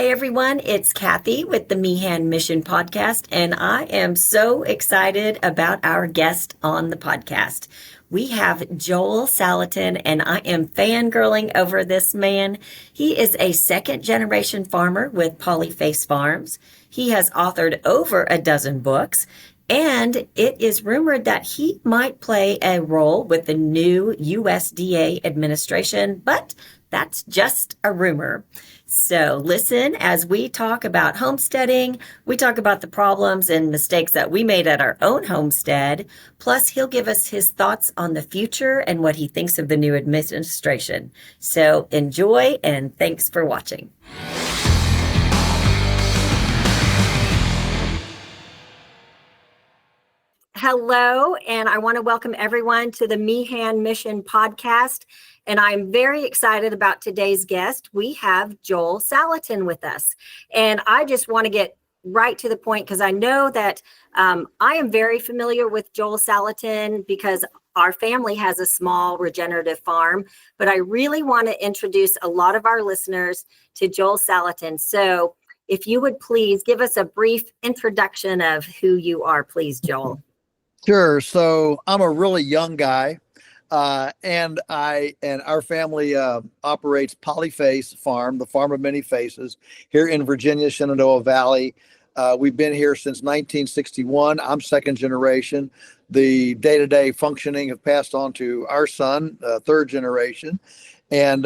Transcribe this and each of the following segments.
Hey everyone, it's Cathy with the Meehan Mission podcast, and I am so excited about our guest on the podcast. We have Joel Salatin, and I am fangirling over this man. He is a second generation farmer with Polyface Farms. He has authored over a dozen books, and it is rumored that he might play a role with the new USDA administration, but that's just a rumor. So listen as we talk about homesteading, we talk about the problems and mistakes that we made at our own homestead. Plus, he'll give us his thoughts on the future and what he thinks of the new administration. So enjoy and thanks for watching. Hello, and I want to welcome everyone to the Meehan Mission podcast. And I'm very excited about today's guest. We have Joel Salatin with us. And I just want to get right to the point because I know that I am very familiar with Joel Salatin because our family has a small regenerative farm. But I really want to introduce a lot of our listeners to Joel Salatin. So if you would please give us a brief introduction of who you are, please, Joel. Sure. So I'm a really young guy, and our family operates Polyface Farm, the farm of many faces, here in Virginia, Shenandoah Valley. We've been here since 1961. I'm second generation. The day-to-day functioning have passed on to our son, third generation, and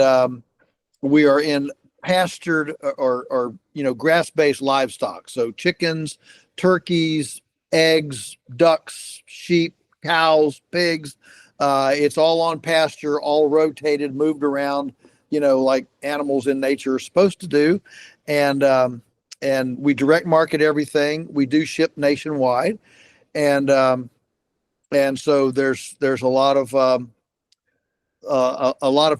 we are in pastured or grass-based livestock. So chickens, turkeys, eggs, ducks, sheep, cows, pigs. It's all on pasture, all rotated, moved around, like animals in nature are supposed to do. And we direct market everything. We do ship nationwide. And so there's a lot of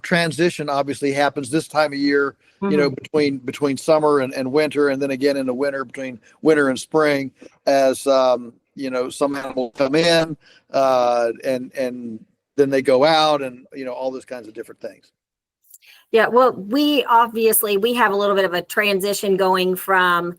transition obviously happens this time of year, between summer and winter, and then again in the winter, between winter and spring, as some animals come in and then they go out, and all those kinds of different things. Yeah, well, we have a little bit of a transition going from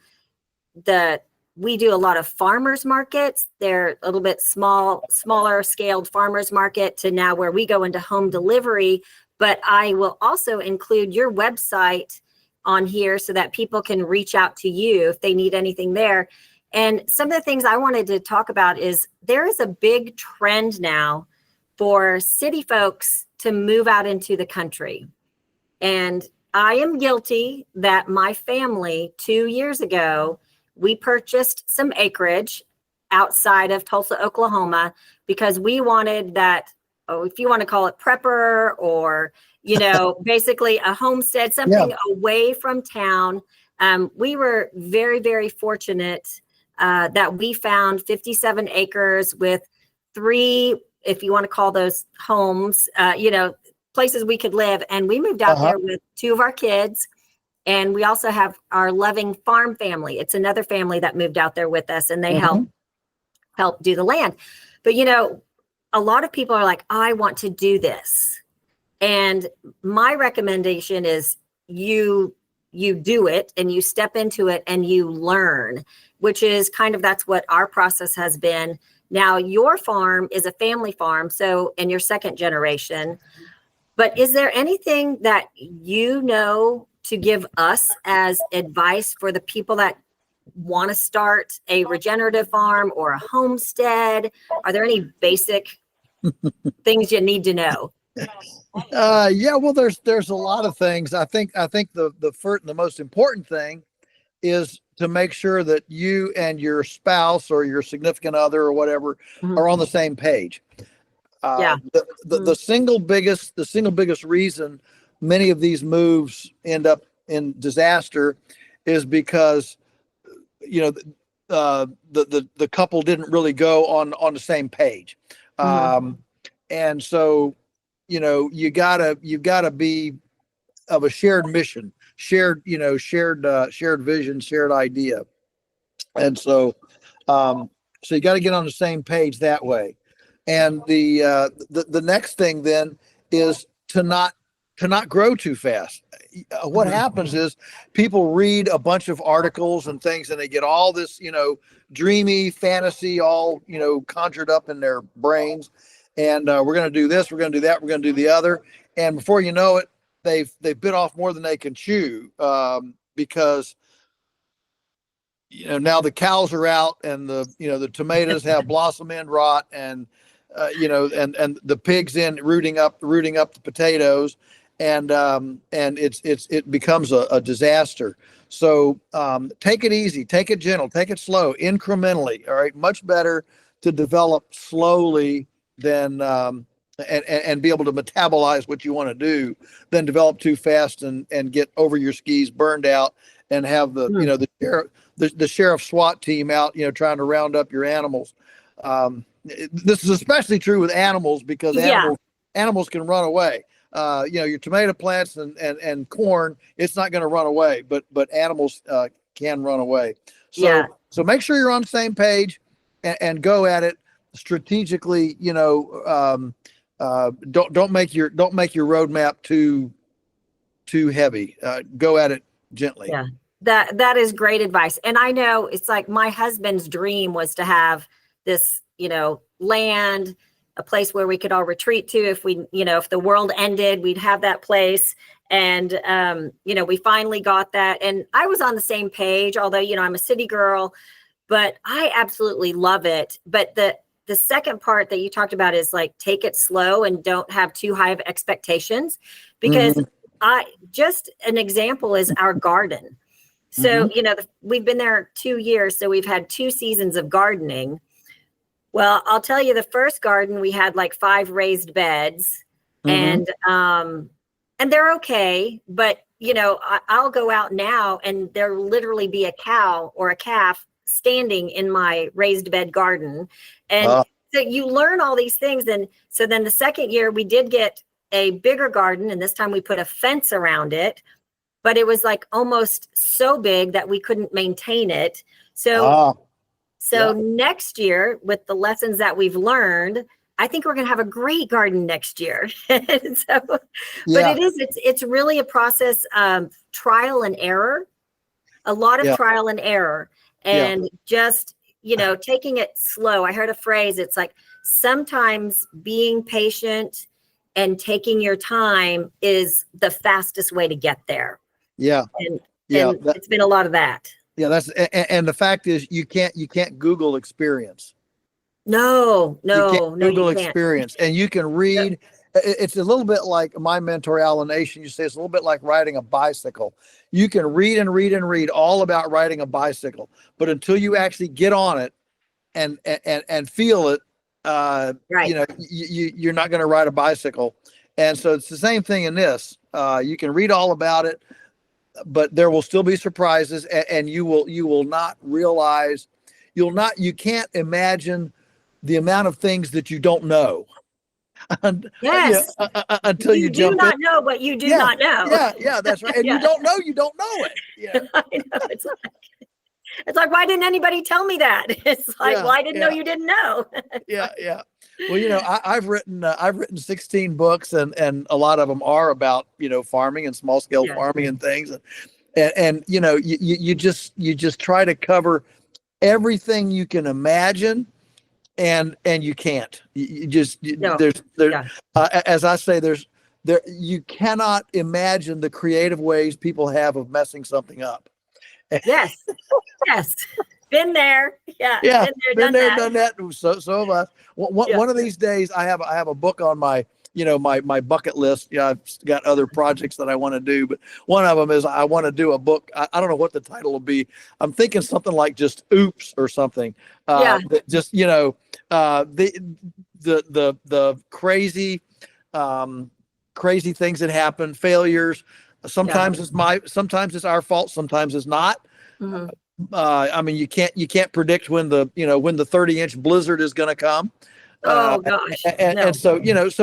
we do a lot of farmers markets. They're a little bit smaller scaled farmers market to now where we go into home delivery. But I will also include your website on here so that people can reach out to you if they need anything there. And some of the things I wanted to talk about is there is a big trend now for city folks to move out into the country. And I am guilty that my family 2 years ago, we purchased some acreage outside of Tulsa, Oklahoma, because we wanted that, if you want to call it prepper or, basically a homestead, something away from town. We were very, very fortunate that we found 57 acres with 3, if you want to call those homes, places we could live. And we moved out there with 2 of our kids. And we also have our loving farm family. It's another family that moved out there with us, and they help do the land. But, a lot of people are like, I want to do this. And my recommendation is you do it and you step into it and you learn, which is that's what our process has been. Now, your farm is a family farm, and you're second generation. But is there anything that to give us as advice for the people that want to start a regenerative farm or a homestead? Are there any basic things you need to know? Well, there's a lot of things. I think the most important thing is to make sure that you and your spouse or your significant other or whatever are on the same page. The single biggest reason many of these moves end up in disaster is because the couple didn't really go on the same page. And so you've gotta be of a shared mission, shared vision, shared idea. And so you got to get on the same page that way. And the next thing then is to not to not grow too fast. What happens is people read a bunch of articles and things, and they get all this, dreamy fantasy, all, conjured up in their brains. And we're going to do this, we're going to do that, we're going to do the other. And before you know it, they've bit off more than they can chew, because now the cows are out, and the tomatoes have blossom end rot, and and the pigs rooting up the potatoes, and it becomes a disaster. So take it easy, take it gentle, take it slow, incrementally. All right, much better to develop slowly than and be able to metabolize what you want to do than develop too fast and get over your skis, burned out, and have the sheriff SWAT team out, trying to round up your animals. This is especially true with animals, because animals can run away. Your tomato plants and corn, it's not going to run away, but animals can run away. So make sure you're on the same page and go at it strategically. Don't make your roadmap too heavy. Go at it gently. Yeah. That is great advice. And I know it's like my husband's dream was to have this, land, a place where we could all retreat to. If we, if the world ended, we'd have that place. And, we finally got that. And I was on the same page, although, I'm a city girl, but I absolutely love it. But the second part that you talked about is like, take it slow and don't have too high of expectations, because just an example is our garden. So, we've been there 2 years, so we've had 2 seasons of gardening. Well, I'll tell you, the first garden, we had like 5 raised beds, and they're okay. But, I'll go out now and there'll literally be a cow or a calf standing in my raised bed garden. And so you learn all these things. And so then the second year we did get a bigger garden, and this time we put a fence around it, but it was like almost so big that we couldn't maintain it. So next year, with the lessons that we've learned, I think we're going to have a great garden next year. But it's really a process of trial and error, a lot of trial and error, and just, taking it slow. I heard a phrase. It's like, sometimes being patient and taking your time is the fastest way to get there. And it's been a lot of that. Yeah, and the fact is, you can't Google experience. No, Google experience, and you can read. It's a little bit like my mentor, Alan Nation. You say it's a little bit like riding a bicycle. You can read and read and read all about riding a bicycle, but until you actually get on it and feel it, you're not going to ride a bicycle. And so it's the same thing in this. You can read all about it, but there will still be surprises, and you will not realize, you can't imagine the amount of things that you don't know. Until you do jump not in. know what you do not know. Yeah, that's right. And you don't know it. Yeah. I know. It's like, why didn't anybody tell me that? It's like, well, I didn't know you didn't know. Yeah. Well, I've written 16 books, and a lot of them are about, farming and small scale farming and things. And you just try to cover everything you can imagine, and you can't. As I say, you cannot imagine the creative ways people have of messing something up. Yes. Been there. Yeah. Been there, done that. So have us. One of these days, I have a book on my my bucket list. I've got other projects that I want to do, but one of them is I want to do a book. I don't know what the title will be. I'm thinking something like just "Oops" or something. That just the crazy things that happen, failures. Sometimes it's our fault. Sometimes it's not. I mean, you can't predict when the 30-inch blizzard is going to come. Oh gosh. And so,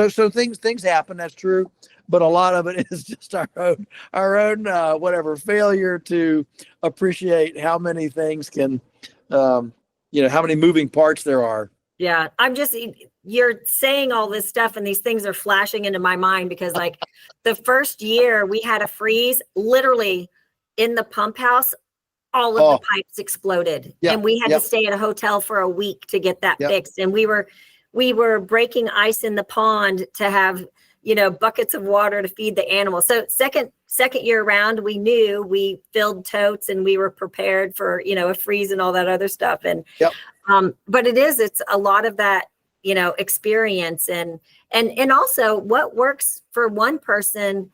so things happen. That's true. But a lot of it is just our own failure to appreciate how many things can, how many moving parts there are. Yeah. you're saying all this stuff and these things are flashing into my mind because like the first year we had a freeze literally in the pump house, all of the pipes exploded and we had to stay at a hotel for a week to get that fixed. And we were breaking ice in the pond to have, you know, buckets of water to feed the animals. So second year around, we knew we filled totes and we were prepared for, you know, a freeze and all that other stuff. And, but it's a lot of that, you know, experience and also what works for one person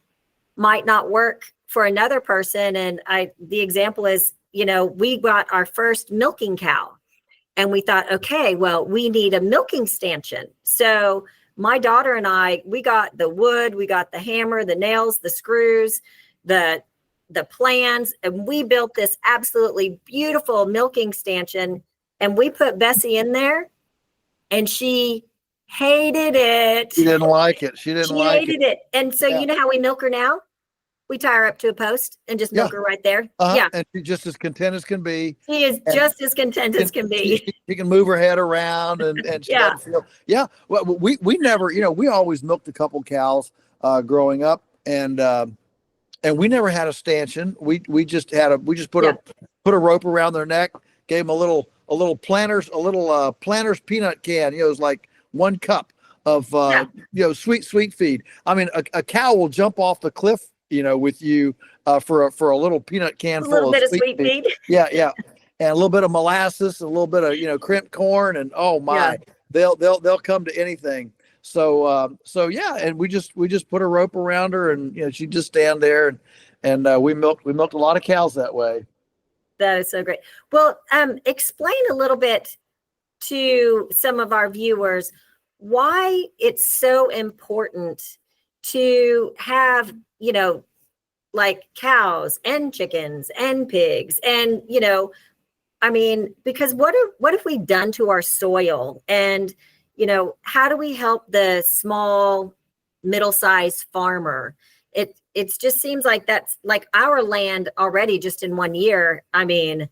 might not work for another person. And the example is, you know, we got our first milking cow and we thought, okay, well, we need a milking stanchion. So my daughter and I, we got the wood, we got the hammer, the nails, the screws, the plans, and we built this absolutely beautiful milking stanchion. And we put Bessie in there and she hated it. She didn't like it. She hated it. And so you know how we milk her now? We tie her up to a post and just milk her right there. Yeah. And she's just as content as can be. She is just as content as can be. She can move her head around and she doesn't feel. Yeah. Well, we never, you know, we always milked a couple cows growing up and we never had a stanchion. We just put a rope around their neck, gave them a little planter's peanut can. You know, it was like 1 cup of you know, sweet feed. I mean, a cow will jump off the cliff, you know, with you for a little peanut can full of sweet feed. Yeah. And a little bit of molasses, a little bit of, you know, crimped corn, and oh my, they'll come to anything. So yeah, and we just put a rope around her, and you know, she'd just stand there, and we milked a lot of cows that way. That is so great. Well, explain a little bit to some of our viewers why it's so important to have, you know, like cows and chickens and pigs and, you know, I mean, because what have we done to our soil? And, you know, how do we help the small, middle-sized farmer? It just seems like that's like our land already just in 1 year. I mean,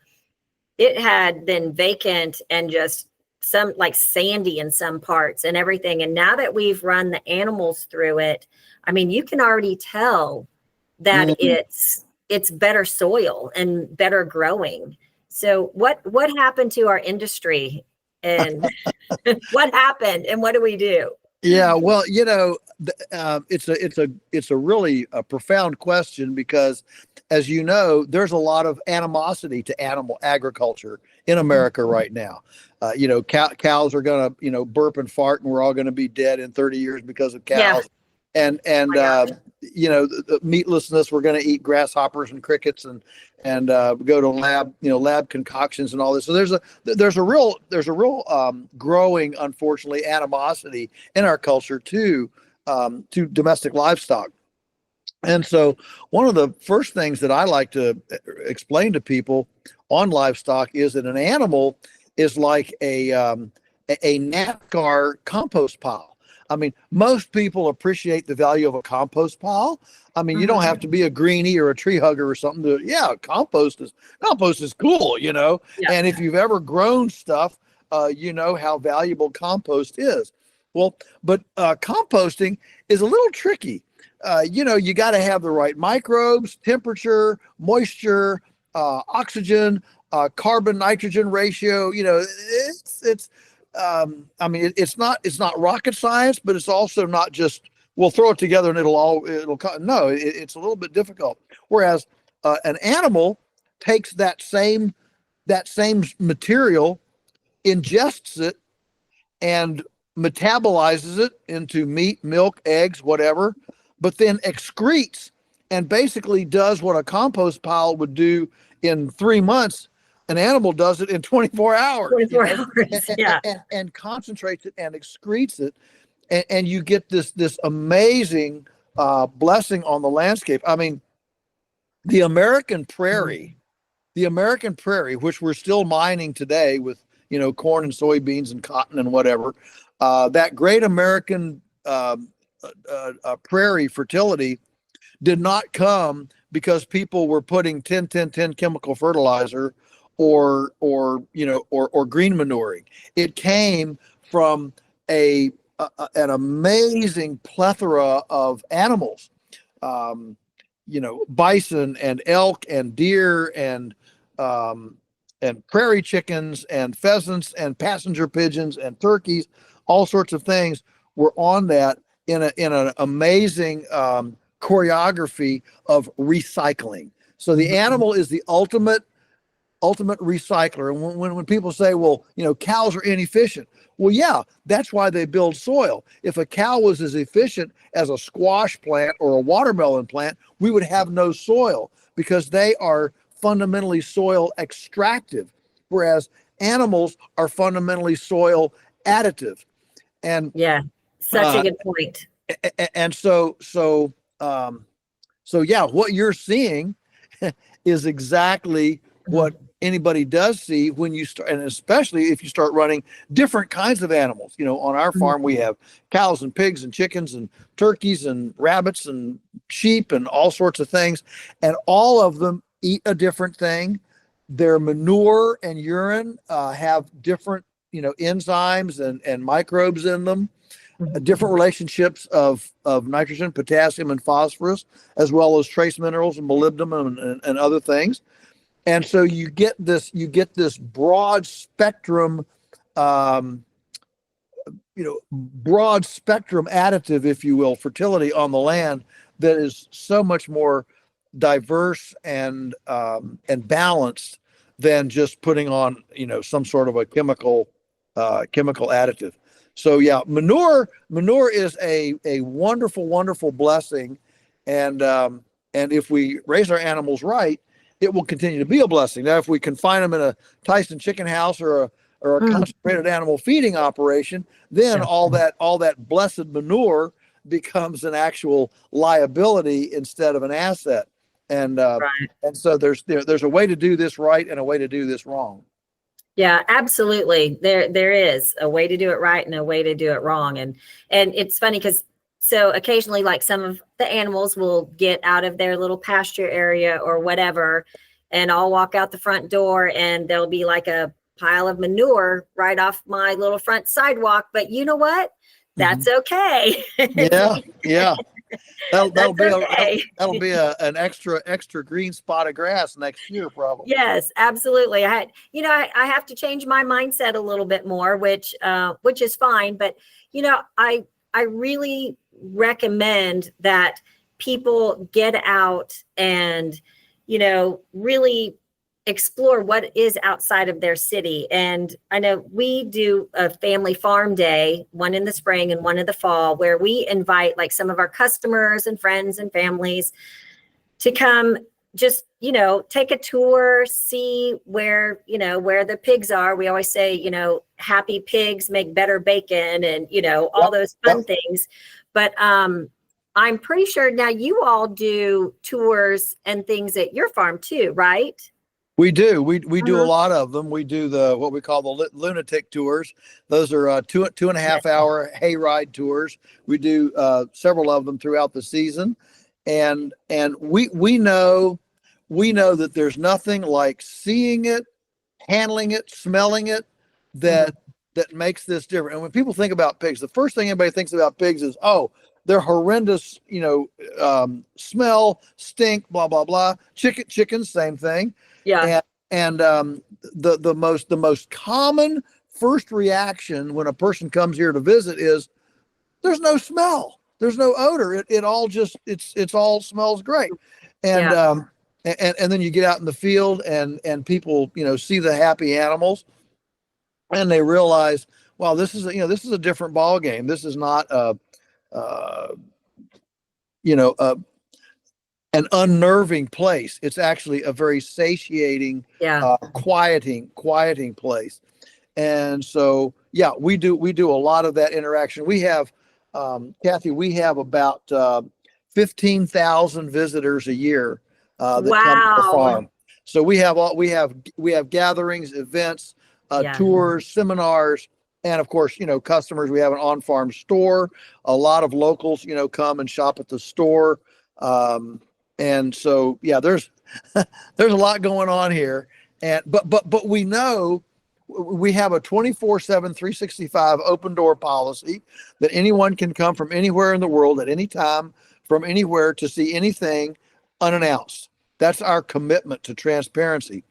it had been vacant and just some like sandy in some parts and everything. And now that we've run the animals through it, I mean, you can already tell that it's better soil and better growing. So what happened to our industry and what happened and what do we do? Yeah, well, you know, it's a really profound question because, as you know, there's a lot of animosity to animal agriculture in America right now. You know, cows are going to, you know, burp and fart, and we're all going to be dead in 30 years because of cows. And you know, the meatlessness, we're going to eat grasshoppers and crickets and go to lab concoctions and all this. So there's a real growing, unfortunately, animosity in our culture to domestic livestock. And so one of the first things that I like to explain to people on livestock is that an animal is like a NASCAR compost pile. I mean, most people appreciate the value of a compost pile. I mean, you don't have to be a greenie or a tree hugger or something to, compost is cool, you know? Yeah. And if you've ever grown stuff, you know how valuable compost is. Well, but composting is a little tricky. You know, you got to have the right microbes, temperature, moisture, oxygen, carbon nitrogen ratio. You know, I mean, it's not rocket science, but it's also not just, we'll throw it together and it's a little bit difficult. Whereas an animal takes that same material, ingests it, and metabolizes it into meat, milk, eggs, whatever, but then excretes and basically does what a compost pile would do in 3 months. An animal does it in 24 hours. 24 hours, yeah. And concentrates it and excretes it. And you get this amazing blessing on the landscape. I mean, the American prairie, which we're still mining today with, you know, corn and soybeans and cotton and whatever, that great American prairie fertility did not come because people were putting 10-10-10 chemical fertilizer or green manuring. It came from an amazing plethora of animals, bison and elk and deer and prairie chickens and pheasants and passenger pigeons and turkeys, all sorts of things were on that in an amazing choreography of recycling. So the animal is the ultimate recycler. And when people say, well, cows are inefficient. Well, yeah, that's why they build soil. If a cow was as efficient as a squash plant or a watermelon plant, we would have no soil, because they are fundamentally soil extractive, whereas animals are fundamentally soil additive. And yeah, such a good point. And so yeah, what you're seeing is exactly what anybody does see when you start, and especially if you start running different kinds of animals. On our farm, we have cows and pigs and chickens and turkeys and rabbits and sheep and all sorts of things. And all of them eat a different thing. Their manure and urine have different, enzymes and microbes in them, different relationships of nitrogen, potassium, and phosphorus, as well as trace minerals and molybdenum and other things. And so you get this broad spectrum, broad spectrum additive, if you will, fertility on the land that is so much more diverse and balanced than just putting on, some sort of a chemical additive. So yeah, manure is a wonderful, wonderful blessing. And if we raise our animals right, it will continue to be a blessing. Now, if we confine them in a Tyson chicken house or a concentrated animal feeding operation, then all that blessed manure becomes an actual liability instead of an asset. And and so there's a way to do this right and a way to do this wrong. Yeah, absolutely. There is a way to do it right and a way to do it wrong. And it's funny because so occasionally, like, some of the animals will get out of their little pasture area or whatever, and I'll walk out the front door and there'll be like a pile of manure right off my little front sidewalk. But you know what? That's okay. Yeah. That'll be okay. an extra green spot of grass next year, probably. Yes, absolutely. I have to change my mindset a little bit more, which is fine. But I really recommend that people get out and really explore what is outside of their city. And I know we do a family farm day, one in the spring and one in the fall, where we invite like some of our customers and friends and families to come just, take a tour, see where the pigs are. We always say, happy pigs make better bacon and, all those fun things. But I'm pretty sure now you all do tours and things at your farm too, right? We do. We do a lot of them. We do what we call the lunatic tours. Those are 2.5 hour hayride tours. We do several of them throughout the season. And we know that there's nothing like seeing it, handling it, smelling it that makes this different. And when people think about pigs, the first thing anybody thinks about pigs is, oh, they're horrendous, smell, stink, blah, blah, blah. Chickens, same thing. Yeah. And the most common first reaction when a person comes here to visit is there's no smell. There's no odor. It all just, it's all smells great. And then you get out in the field and people, see the happy animals and they realize, wow, this is a different ball game. This is not an unnerving place. It's actually a very satiating, quieting place. And so, yeah, we do a lot of that interaction. We have, Cathy, we have about 15,000 visitors a year that come to the farm. So we have gatherings, events, tours, seminars, and of course, customers. We have an on-farm store. A lot of locals, come and shop at the store. And so, yeah, there's a lot going on here. And but we know we have a 24/7, 365 open door policy that anyone can come from anywhere in the world at any time, from anywhere, to see anything unannounced. That's our commitment to transparency.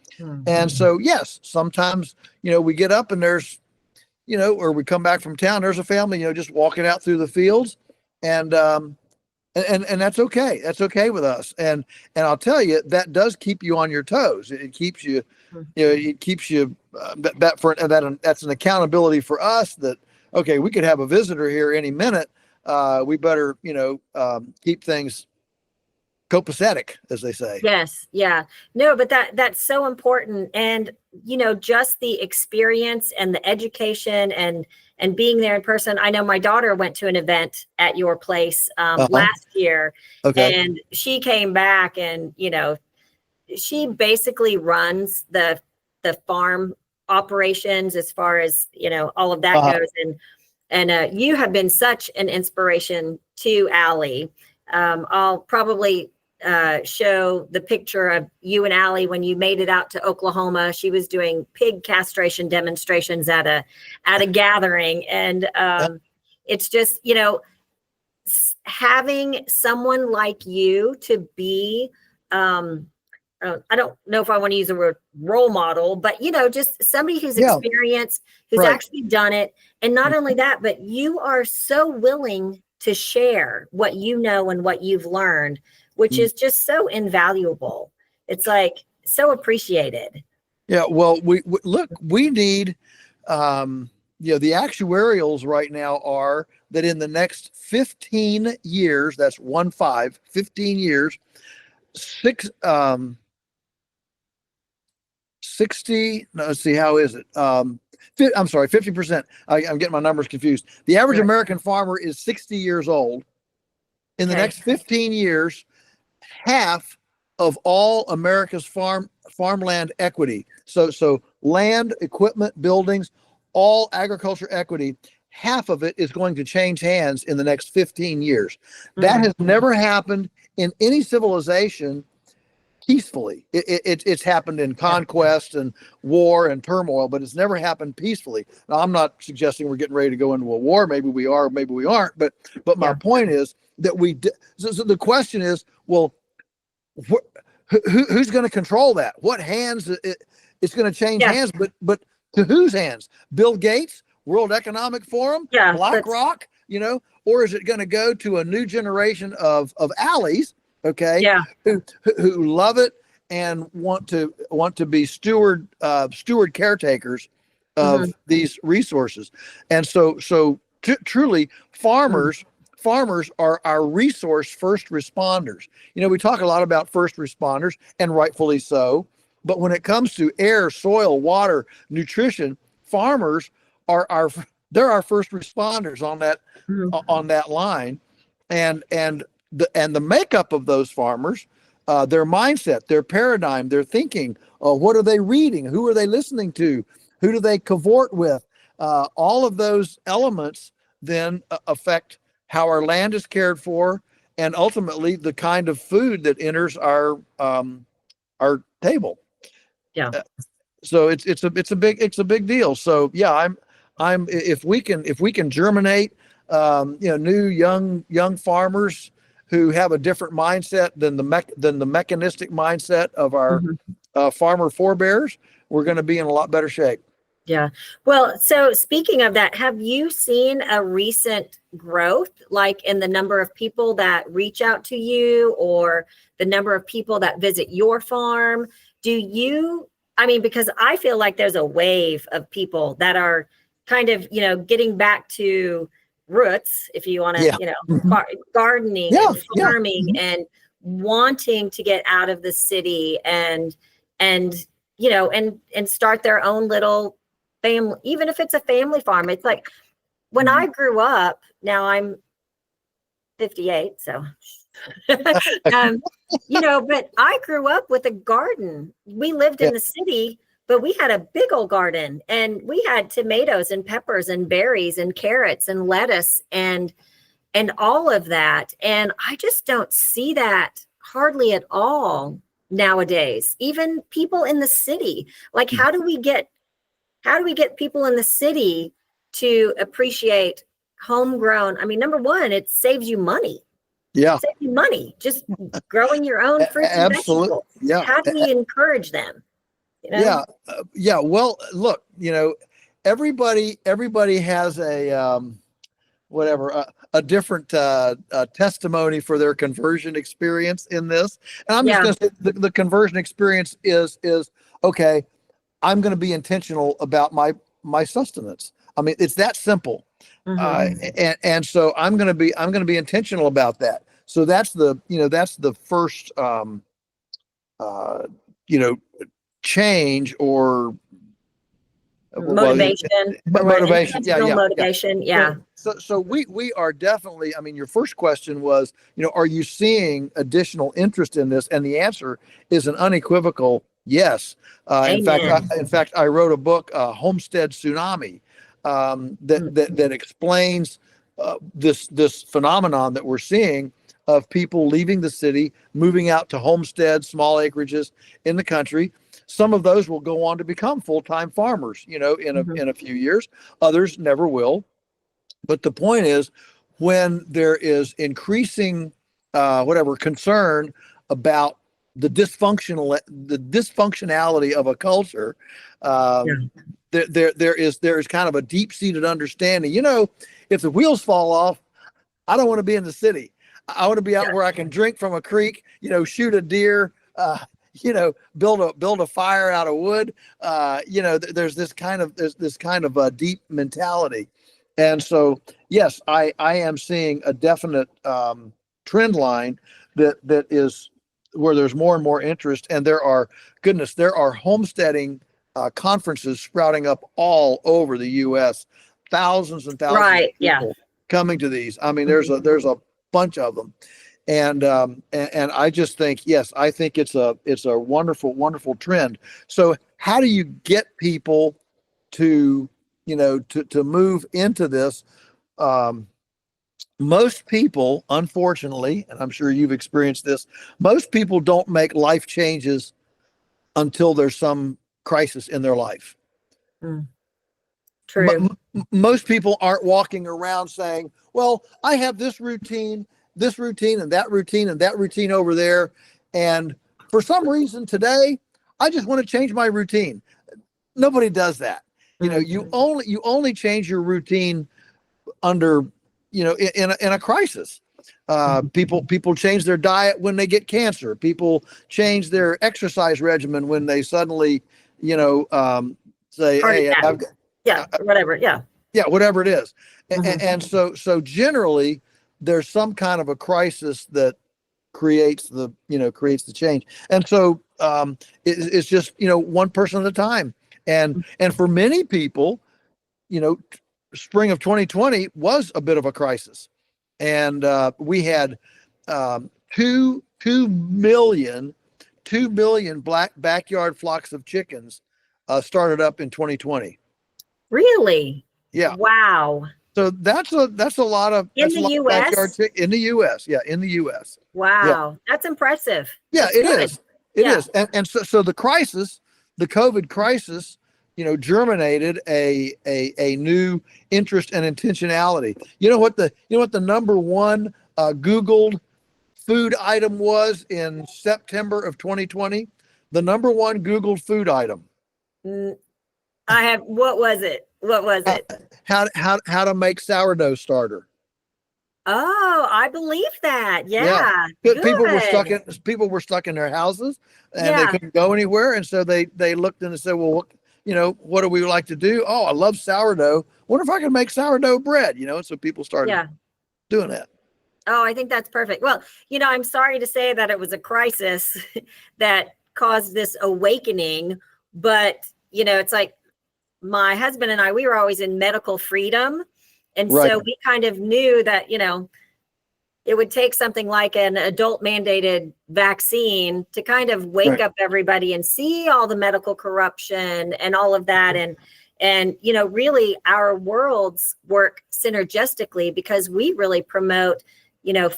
And so, yes, sometimes, we get up and there's, or we come back from town, there's a family, just walking out through the fields, and that's okay. That's okay with us. And I'll tell you, that does keep you on your toes. It keeps you, that's an accountability for us that, okay, we could have a visitor here any minute. We better, keep things copacetic, as they say. Yes. Yeah. No, but that's so important. And, just the experience and the education and being there in person. I know my daughter went to an event at your place last year, and she came back and, she basically runs the farm operations as far as, all of that goes. And you have been such an inspiration to Allie. I'll probably show the picture of you and Allie when you made it out to Oklahoma. She was doing pig castration demonstrations at a gathering. And it's just, having someone like you to be, I don't know if I want to use the word role model, but, just somebody who's experienced, who's actually done it. And not only that, but you are so willing to share what you know and what you've learned, which is just so invaluable. It's like so appreciated. Yeah. Well, we need, the actuarials right now are that in the next 15 years, that's 15 years, 60, no, let's see, how is it? I'm sorry, 50%. I'm getting my numbers confused. The average American farmer is 60 years old. In the next 15 years, half of all America's farmland equity, so land, equipment, buildings, all agriculture equity, half of it is going to change hands in the next 15 years. That has never happened in any civilization peacefully. It's happened in conquest and war and turmoil, but it's never happened peacefully. Now, I'm not suggesting we're getting ready to go into a war. Maybe we are, maybe we aren't. But my point is that so the question is, well, who's going to control that? What hands? It's going to change hands, but to whose hands? Bill Gates, World Economic Forum, BlackRock, or is it going to go to a new generation of Allies? Who love it and want to be steward caretakers of these resources. And so truly, farmers are our resource first responders. We talk a lot about first responders, and rightfully so, but when it comes to air, soil, water, nutrition, farmers are our first responders on that line. And the makeup of those farmers, their mindset, their paradigm, their thinking, what are they reading? Who are they listening to? Who do they cavort with? All of those elements then affect how our land is cared for, and ultimately the kind of food that enters our table. So it's a big deal. So I'm if we can germinate new young farmers who have a different mindset than the mechanistic mindset of our farmer forebears, we're going to be in a lot better shape. Yeah. Well, so speaking of that, have you seen a recent growth, like in the number of people that reach out to you or the number of people that visit your farm? Because I feel like there's a wave of people that are kind of, getting back to roots, if you want to, gardening and farming and wanting to get out of the city and start their own little family, even if it's a family farm. It's like when I grew up, now I'm 58, so but I grew up with a garden. We lived in the city, but we had a big old garden, and we had tomatoes and peppers and berries and carrots and lettuce and all of that. And I just don't see that hardly at all nowadays. Even people in the city, like, how do we get how do we get people in the city to appreciate homegrown? I mean, number one, it saves you money. Yeah, Save you money just growing your own fruits and absolutely. vegetables. Yeah. How do we encourage them? You know? Yeah. Yeah. Well, look, everybody has a, whatever, a different testimony for their conversion experience in this. And I'm just Yeah. going to say the conversion experience is, okay, I'm going to be intentional about my sustenance. I mean, it's that simple. And so I'm going to be intentional about that. So that's the first, you know, change or Motivation. motivation. Intentional motivation. Yeah. So we are definitely, I mean, your first question was, are you seeing additional interest in this? And the answer is an unequivocal yes. In fact, I wrote a book, Homestead Tsunami, that explains this phenomenon that we're seeing of people leaving the city, moving out to homesteads, small acreages in the country. Some of those will go on to become full-time farmers, in a few years. Others never will. But the point is, when there is increasing concern about the dysfunctionality of a culture, there is kind of a deep-seated understanding. If the wheels fall off, I don't want to be in the city. I want to be out where I can drink from a creek, shoot a deer, build a fire out of wood. There's this kind of a deep mentality. And so, yes, I am seeing a definite trend line that is where there's more and more interest. And there are homesteading conferences sprouting up all over the U.S. Thousands and thousands of people coming to these. I mean, there's a bunch of them. And I just think, yes, I think it's a wonderful, wonderful trend. So how do you get people to move into this? Most people, unfortunately, and I'm sure you've experienced this, most people don't make life changes until there's some crisis in their life. True. Most people aren't walking around saying, well, I have this routine, and that routine, and that routine over there. And for some reason today, I just want to change my routine. Nobody does that. You only change your routine under, in a crisis. People change their diet when they get cancer. People change their exercise regimen when they suddenly, say, hey, whatever. Yeah. Yeah, whatever it is. And so generally there's some kind of a crisis that creates the change. And so it's just, one person at a time. And for many people, spring of 2020 was a bit of a crisis. And we had 2 million backyard flocks of chickens started up in 2020. Really? Yeah. Wow. So that's a lot of in the U.S. In the U.S. Yeah, in the U.S. Wow, that's impressive. Yeah, it is. It is. And so the crisis, the COVID crisis, germinated a new interest and intentionality. You know what the number one Googled food item was in September of 2020? The number one Googled food item. What was it? How to make sourdough starter. Oh, I believe that. Yeah. Good. People were stuck in their houses and they couldn't go anywhere. And so they looked and they said, well, what do we like to do? Oh, I love sourdough. Wonder if I can make sourdough bread, and so people started doing that. Oh, I think that's perfect. Well, I'm sorry to say that it was a crisis that caused this awakening, but it's like my husband and I, we were always in medical freedom. And so we kind of knew that, it would take something like an adult mandated vaccine to kind of wake up everybody and see all the medical corruption and all of that. And, really our worlds work synergistically because we really promote,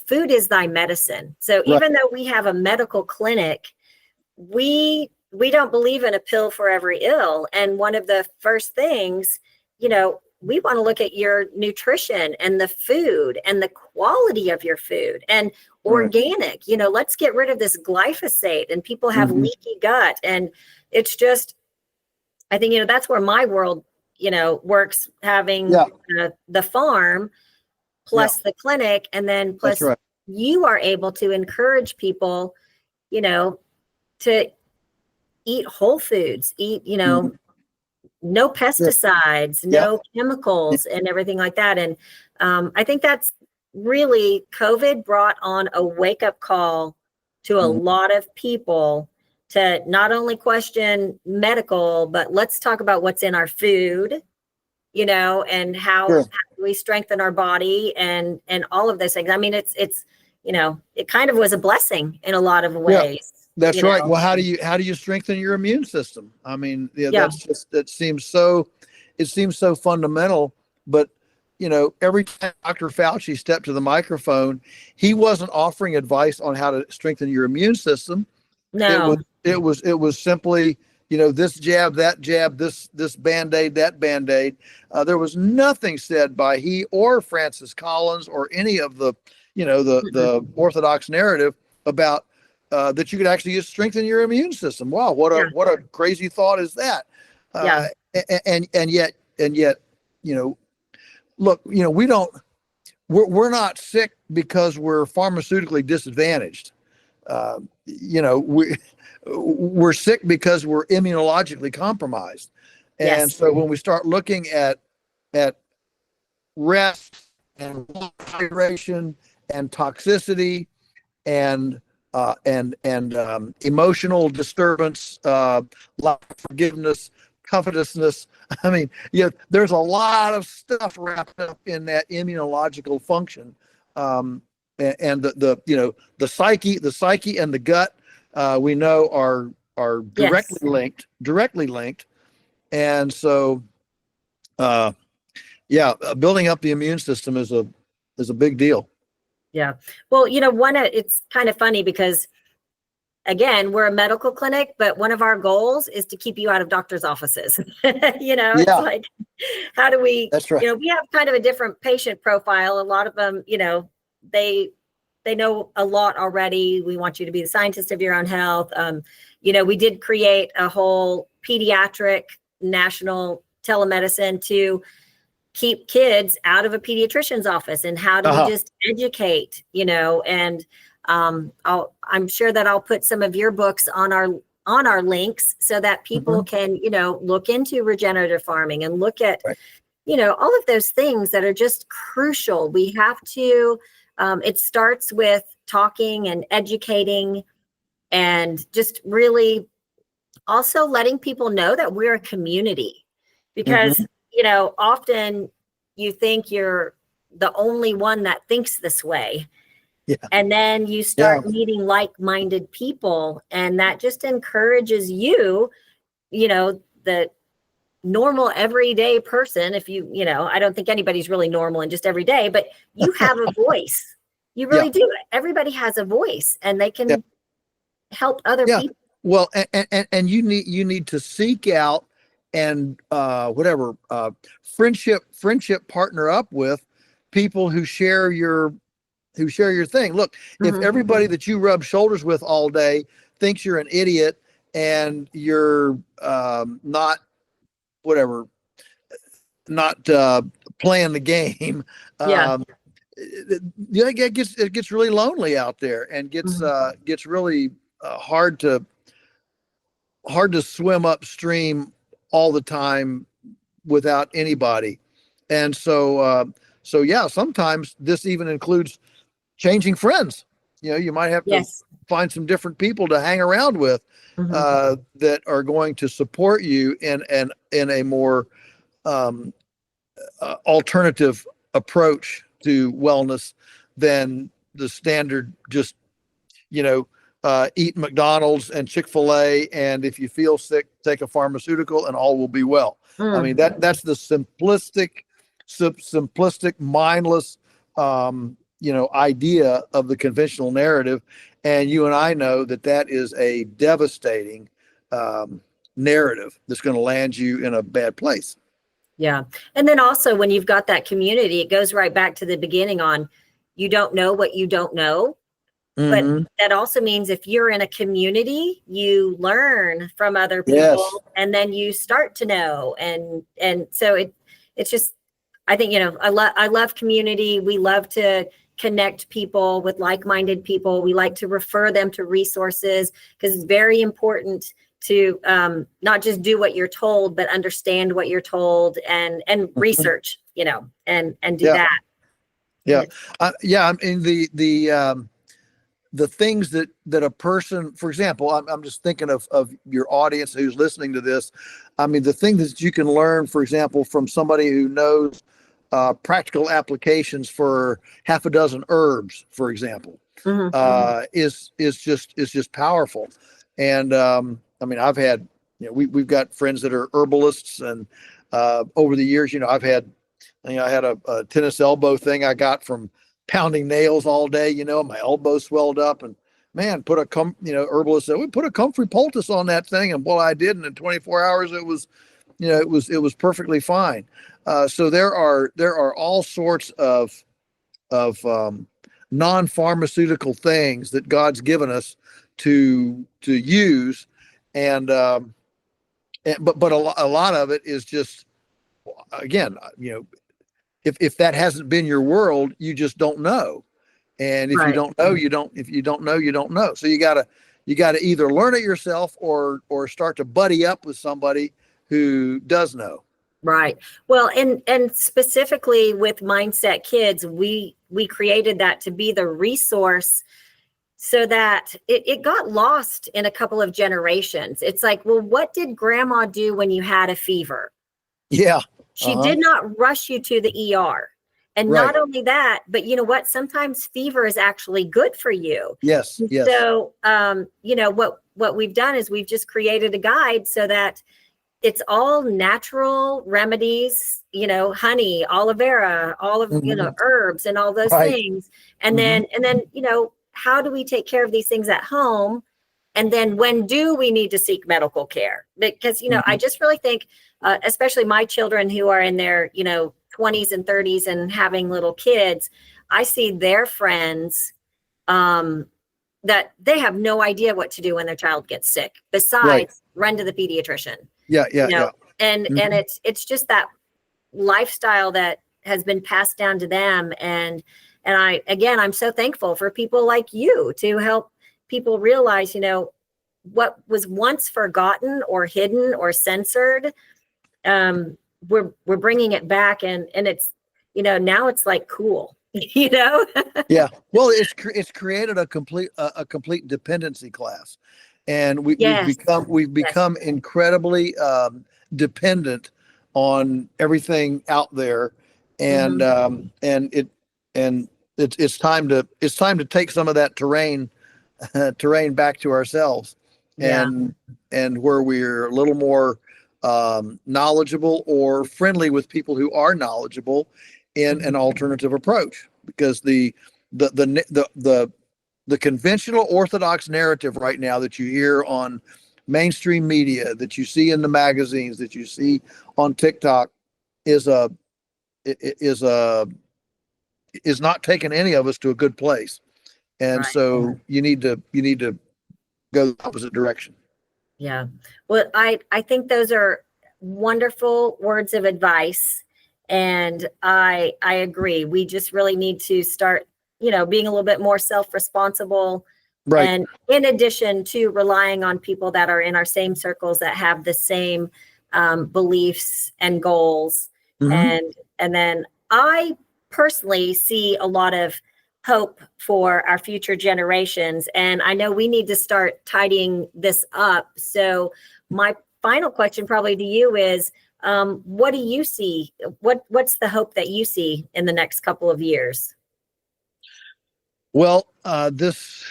food is thy medicine. So even though we have a medical clinic, we we don't believe in a pill for every ill. And one of the first things, we want to look at your nutrition and the food and the quality of your food and organic. Let's get rid of this glyphosate, and people have leaky gut. And it's just, I think, that's where my world, works, having the farm plus the clinic, and then plus you are able to encourage people, to eat whole foods, eat, no pesticides, no chemicals and everything like that. And I think that's really, COVID brought on a wake up call to a lot of people to not only question medical, but let's talk about what's in our food, and how we strengthen our body and all of those things. I mean, it's it kind of was a blessing in a lot of ways. That's right. Well, how do you strengthen your immune system? I mean, it seems so fundamental, but every time Dr. Fauci stepped to the microphone, he wasn't offering advice on how to strengthen your immune system. No, it was simply, this jab, that jab, this Band-Aid, that Band-Aid. There was nothing said by he or Francis Collins or any of the, the Orthodox narrative about that you could actually just strengthen your immune system. Wow, what a crazy thought is that? And yet, look, we're not sick because we're pharmaceutically disadvantaged. We're sick because we're immunologically compromised. And so when we start looking at rest and hydration and toxicity and emotional disturbance, lack of forgiveness, covetousness. I mean, there's a lot of stuff wrapped up in that immunological function, and the psyche and the gut, we know are directly linked, and so, building up the immune system is a big deal. Yeah. Well, it's kind of funny because, again, we're a medical clinic, but one of our goals is to keep you out of doctors' offices. It's like, how do we, that's right. We have kind of a different patient profile. A lot of them, they know a lot already. We want you to be the scientist of your own health. We did create a whole pediatric national telemedicine to keep kids out of a pediatrician's office, and how do we just educate, and I'm sure that I'll put some of your books on our links so that people can, look into regenerative farming and look at, all of those things that are just crucial. We have to, it starts with talking and educating, and just really also letting people know that we're a community, because often you think you're the only one that thinks this way. Yeah. And then you start meeting like-minded people, and that just encourages you, the normal everyday person. If I don't think anybody's really normal and just every day, but you have a voice. You really do. Everybody has a voice, and they can help other people. Well, and you need to seek out and friendship partner up with people who share your thing. Look, if everybody that you rub shoulders with all day thinks you're an idiot and you're not playing the game, it gets really lonely out there, and gets really hard to swim upstream all the time without anybody. And so sometimes this even includes changing friends. You might have to find some different people to hang around with that are going to support you in a more alternative approach to wellness than the standard just eat McDonald's and Chick-fil-A, and if you feel sick, take a pharmaceutical and all will be well. I mean, that's the simplistic, mindless, idea of the conventional narrative. And you and I know that is a devastating narrative that's going to land you in a bad place. Yeah. And then also when you've got that community, it goes right back to the beginning on you don't know what you don't know. But that also means if you're in a community, you learn from other people, Yes. and then you start to know. And so it's just, I think, I love community. We love to connect people with like-minded people. We like to refer them to resources because it's very important to not just do what you're told, but understand what you're told and research, and do that. Yeah. I mean, the things that a person, for example, I'm just thinking of your audience who's listening to this. I mean, the thing that you can learn, for example, from somebody who knows practical applications for half a dozen herbs, for example, is just powerful. And I mean, I've had, we've got friends that are herbalists, and over the years, I had a tennis elbow thing I got from pounding nails all day, my elbow swelled up, and man, herbalist said, we put a comfrey poultice on that thing. And I did. And in 24 hours, it was perfectly fine. So there are all sorts of non-pharmaceutical things that God's given us to use. And, but a lot of it is just, again, if that hasn't been your world, you just don't know. And if you don't know, if you don't know, you don't know. So you gotta either learn it yourself or start to buddy up with somebody who does know. Right. Well, and specifically with MINDSETkids, we created that to be the resource so that it got lost in a couple of generations. It's like, well, what did grandma do when you had a fever? Yeah. She did not rush you to the ER. And not only that, but you know what? Sometimes fever is actually good for you. Yes. Yes. So, what we've done is we've just created a guide so that it's all natural remedies, honey, aloe vera, all of, herbs and all those things. And then, how do we take care of these things at home? And then when do we need to seek medical care? Because, I just really think, especially my children who are in their, 20s and 30s and having little kids, I see their friends that they have no idea what to do when their child gets sick, besides run to the pediatrician. Yeah. And it's just that lifestyle that has been passed down to them. And I'm so thankful for people like you to help people realize, what was once forgotten or hidden or censored. We're bringing it back, and it's, now it's like cool, Yeah. Well, it's created a complete dependency class, and we've become incredibly dependent on everything out there, and it's time to take some of that terrain back to ourselves, and where we're a little more knowledgeable or friendly with people who are knowledgeable in an alternative approach, because the conventional orthodox narrative right now that you hear on mainstream media, that you see in the magazines, that you see on TikTok is not taking any of us to a good place. And so you need to go the opposite direction. Yeah. Well, I think those are wonderful words of advice. And I agree. We just really need to start, being a little bit more self-responsible. Right. And in addition to relying on people that are in our same circles that have the same beliefs and goals. And then I personally see a lot of hope for our future generations. And I know we need to start tidying this up. So my final question probably to you is, what do you see? What's the hope that you see in the next couple of years? Well, this,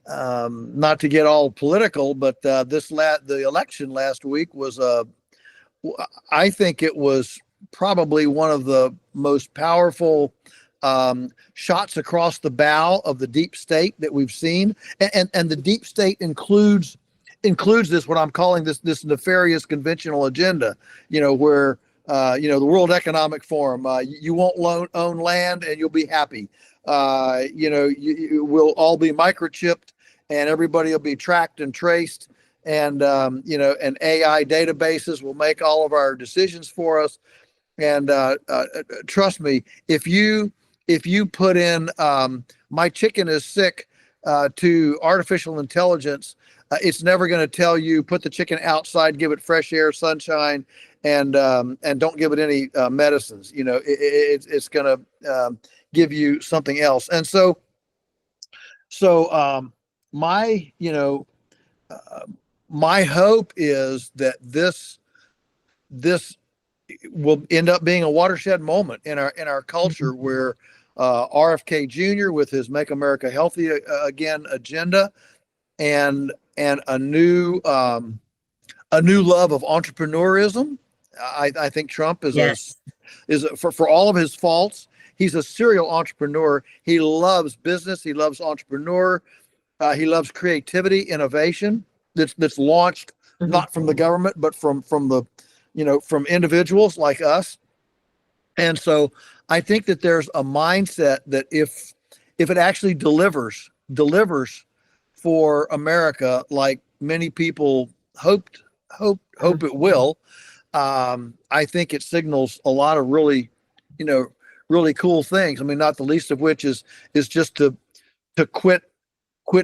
not to get all political, but the election last week was, I think it was probably one of the most powerful shots across the bow of the deep state that we've seen. And the deep state includes includes this, what I'm calling this nefarious conventional agenda, where, the World Economic Forum, you won't own land and you'll be happy. We'll all be microchipped and everybody will be tracked and traced. And, and AI databases will make all of our decisions for us. And trust me, if you put in my chicken is sick to artificial intelligence, it's never going to tell you put the chicken outside, give it fresh air, sunshine, and don't give it any medicines. It's going to give you something else. And so my my hope is that this will end up being a watershed moment in our culture, where RFK Jr. with his Make America Healthy Again agenda, and a new love of entrepreneurism. I think Trump is for all of his faults, he's a serial entrepreneur. He loves business. He loves entrepreneur. He loves creativity, innovation that's launched not from the government, but from the from individuals like us. And so I think that there's a mindset that if it actually delivers for America, like many people hope it will, I think it signals a lot of really cool things. I mean, not the least of which is just to quit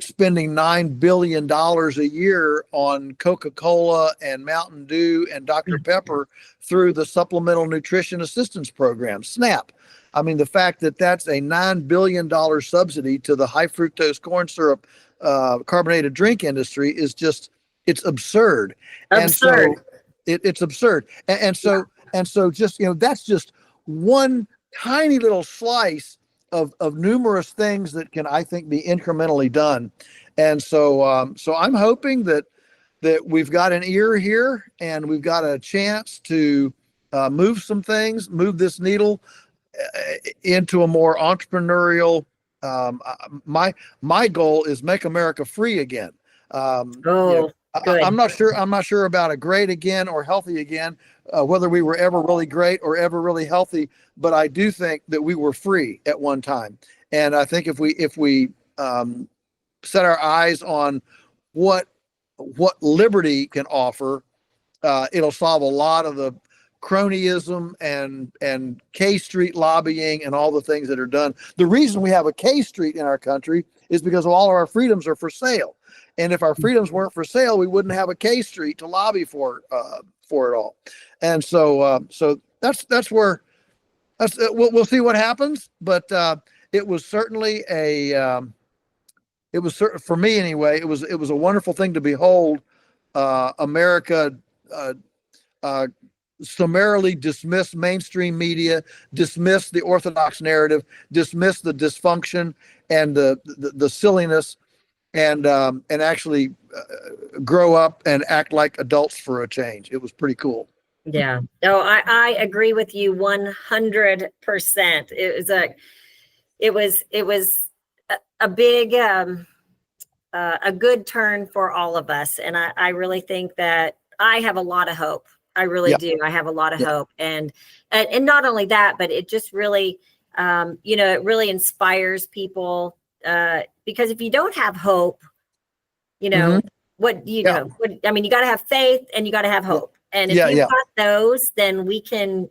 spending $9 billion a year on Coca-Cola and Mountain Dew and Dr. Pepper through the Supplemental Nutrition Assistance Program, SNAP. I mean, the fact that that's a $9 billion subsidy to the high fructose corn syrup carbonated drink industry is just, it's absurd. And so it's absurd. And so just, that's just one tiny little slice of numerous things that can, I think, be incrementally done. And so I'm hoping that we've got an ear here and we've got a chance to move some things, move this needle into a more entrepreneurial. My goal is make America free again. Good. I'm not sure about a great again or healthy again, whether we were ever really great or ever really healthy, but I do think that we were free at one time. And I think if we set our eyes on what liberty can offer, it'll solve a lot of the cronyism and K Street lobbying and all the things that are done. The reason we have a K Street in our country is because all of our freedoms are for sale. And if our freedoms weren't for sale, we wouldn't have a K Street to lobby for it all. And so that's where we'll see what happens. But it was certainly for me anyway. It was a wonderful thing to behold America summarily dismiss mainstream media, dismiss the orthodox narrative, dismiss the dysfunction and the silliness. And actually grow up and act like adults for a change. It was pretty cool. Yeah. No, I agree with you 100%. It was a big, a good turn for all of us. And I really think that I have a lot of hope. I really do. I have a lot of hope. And not only that, but it just really, it really inspires people. Because if you don't have hope, what you know, I mean, you got to have faith and you got to have hope. And if you've got those, then we can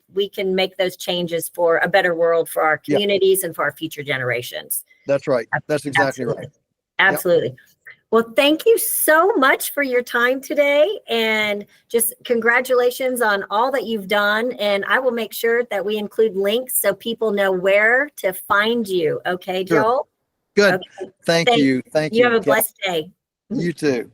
make those changes for a better world for our communities and for our future generations. That's right. That's exactly right. Absolutely. Yep. Well, thank you so much for your time today, and just congratulations on all that you've done. And I will make sure that we include links so people know where to find you. Okay, Joel? Good. Okay. Thank you. Thank you. You have a blessed day. You too.